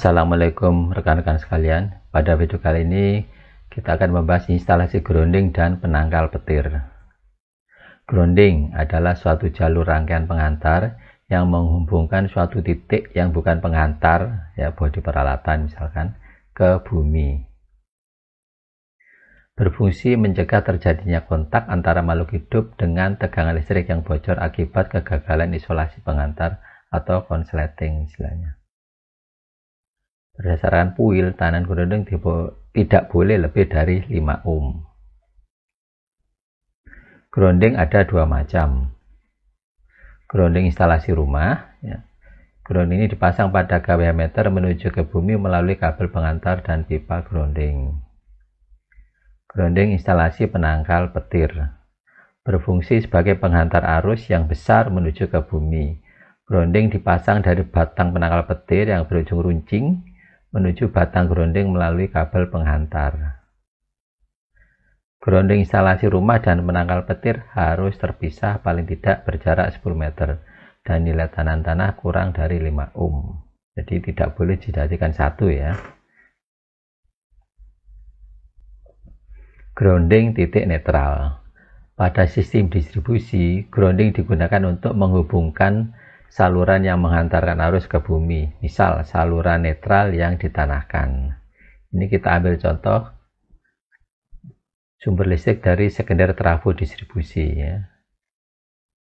Assalamualaikum rekan-rekan sekalian. Pada video kali ini kita akan membahas instalasi grounding dan penangkal petir. Grounding adalah suatu jalur rangkaian pengantar yang menghubungkan suatu titik yang bukan pengantar, ya bodi peralatan misalkan, ke bumi. Berfungsi mencegah terjadinya kontak antara makhluk hidup dengan tegangan listrik yang bocor akibat kegagalan isolasi pengantar atau konsleting istilahnya. Berdasarkan PUIL, tahanan grounding tidak boleh lebih dari 5 ohm. Grounding ada dua macam. Grounding instalasi rumah. Grounding ini dipasang pada kWh meter menuju ke bumi melalui kabel pengantar dan pipa grounding. Grounding instalasi penangkal petir. Berfungsi sebagai penghantar arus yang besar menuju ke bumi. Grounding dipasang dari batang penangkal petir yang berujung runcing menuju batang grounding melalui kabel penghantar. Grounding instalasi rumah dan penangkal petir harus terpisah paling tidak berjarak 10 meter dan nilai tahanan tanah kurang dari 5 ohm. Jadi tidak boleh dijadikan satu ya. Grounding titik netral. Pada sistem distribusi, grounding digunakan untuk menghubungkan saluran yang menghantarkan arus ke bumi, misal saluran netral yang ditanahkan. Ini kita ambil contoh sumber listrik dari sekunder trafo distribusi ya.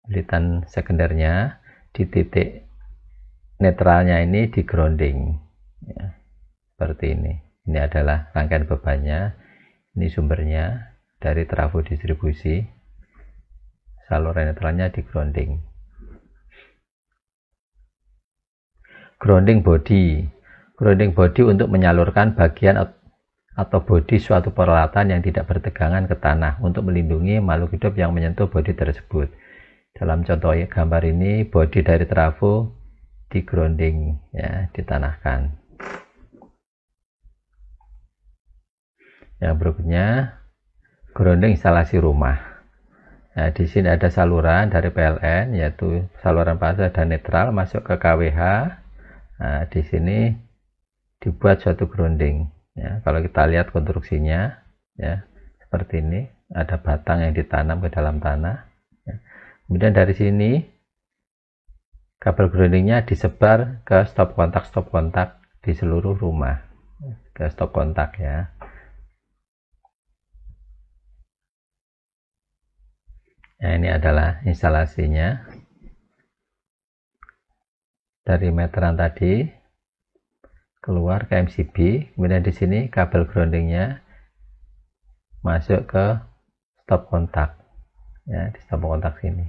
Bulitan sekundernya di titik netralnya ini di grounding ya. Seperti ini. Ini adalah rangkaian bebannya. Ini sumbernya dari trafo distribusi. Saluran netralnya di grounding. Grounding body. Grounding body untuk menyalurkan bagian atau bodi suatu peralatan yang tidak bertegangan ke tanah untuk melindungi makhluk hidup yang menyentuh bodi tersebut. Dalam contoh gambar ini, bodi dari trafo di grounding ya, ditanahkan. Yang berikutnya, grounding instalasi rumah. Nah, di sini ada saluran dari PLN, yaitu saluran fase dan netral masuk ke kWh. Nah, di sini dibuat suatu grounding. Ya, kalau kita lihat konstruksinya, ya seperti ini, ada batang yang ditanam ke dalam tanah. Ya. Kemudian dari sini kabel groundingnya disebar ke stop kontak di seluruh rumah, ke stop kontak ya. Nah, ini adalah instalasinya. Dari meteran tadi keluar ke MCB, kemudian di sini kabel groundingnya masuk ke stop kontak ya, di stop kontak sini.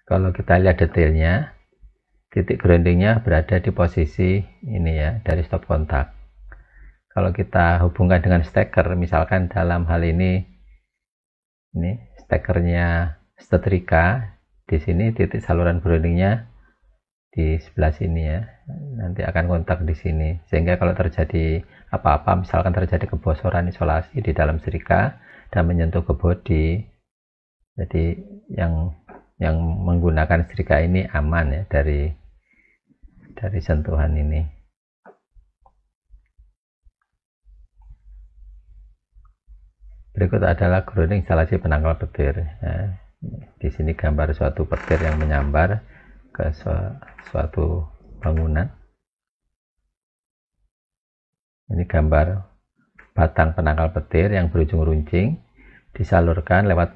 Kalau kita lihat detailnya, titik groundingnya berada di posisi ini ya, dari stop kontak. Kalau kita hubungkan dengan steker, misalkan dalam hal ini stekernya setrika, di sini titik saluran groundingnya di sebelah sini ya, nanti akan kontak di sini, sehingga kalau terjadi apa-apa, misalkan terjadi kebocoran isolasi di dalam setrika dan menyentuh ke bodi, jadi yang menggunakan setrika ini aman ya dari sentuhan ini. Berikut adalah grounding instalasi penangkal petir ya. Di sini gambar suatu petir yang menyambar ke suatu bangunan. Ini gambar batang penangkal petir yang berujung runcing disalurkan lewat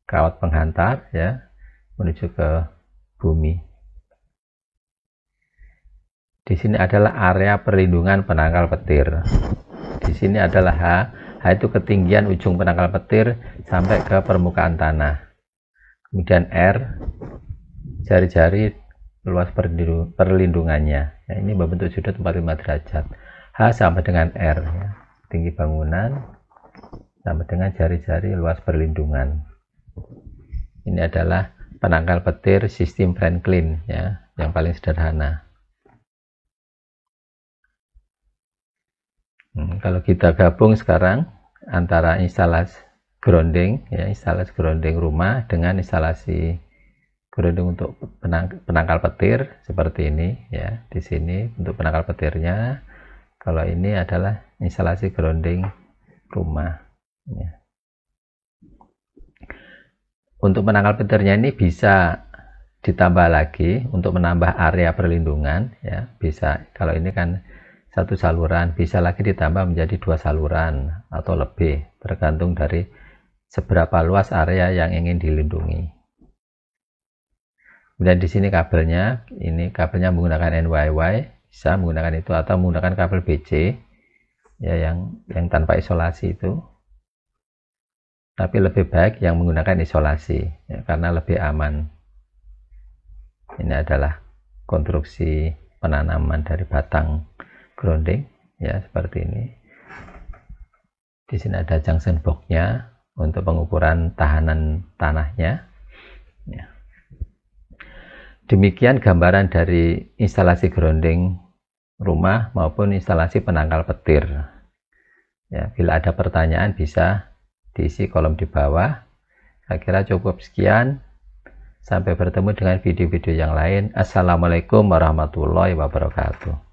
kawat penghantar ya menuju ke bumi. Di sini adalah area perlindungan penangkal petir. Di sini adalah H itu ketinggian ujung penangkal petir sampai ke permukaan tanah. Kemudian R, jari-jari luas perlindungannya. Ya, ini berbentuk sudut 45 derajat. H sama dengan R, ya. Tinggi bangunan sama dengan jari-jari luas perlindungan. Ini adalah penangkal petir sistem Franklin, ya, yang paling sederhana. Kalau kita gabung sekarang antara instalasi grounding, ya, instalasi grounding rumah dengan instalasi Grounding untuk penangkal petir seperti ini ya. Di sini untuk penangkal petirnya. Kalau ini adalah instalasi grounding rumah ya. Untuk penangkal petirnya ini bisa ditambah lagi untuk menambah area perlindungan ya, bisa. Kalau ini kan satu saluran, bisa lagi ditambah menjadi 2 saluran atau lebih, tergantung dari seberapa luas area yang ingin dilindungi. Kemudian di sini kabelnya, ini kabelnya menggunakan NYY, bisa menggunakan itu atau menggunakan kabel BC ya, yang tanpa isolasi itu. Tapi lebih baik yang menggunakan isolasi ya, karena lebih aman. Ini adalah konstruksi penanaman dari batang grounding ya, seperti ini. Di sini ada junction box-nya untuk pengukuran tahanan tanahnya ya. Demikian gambaran dari instalasi grounding rumah maupun instalasi penangkal petir ya. Bila ada pertanyaan bisa diisi kolom di bawah. Saya kira cukup sekian. Sampai bertemu dengan video-video yang lain. Assalamualaikum warahmatullahi wabarakatuh.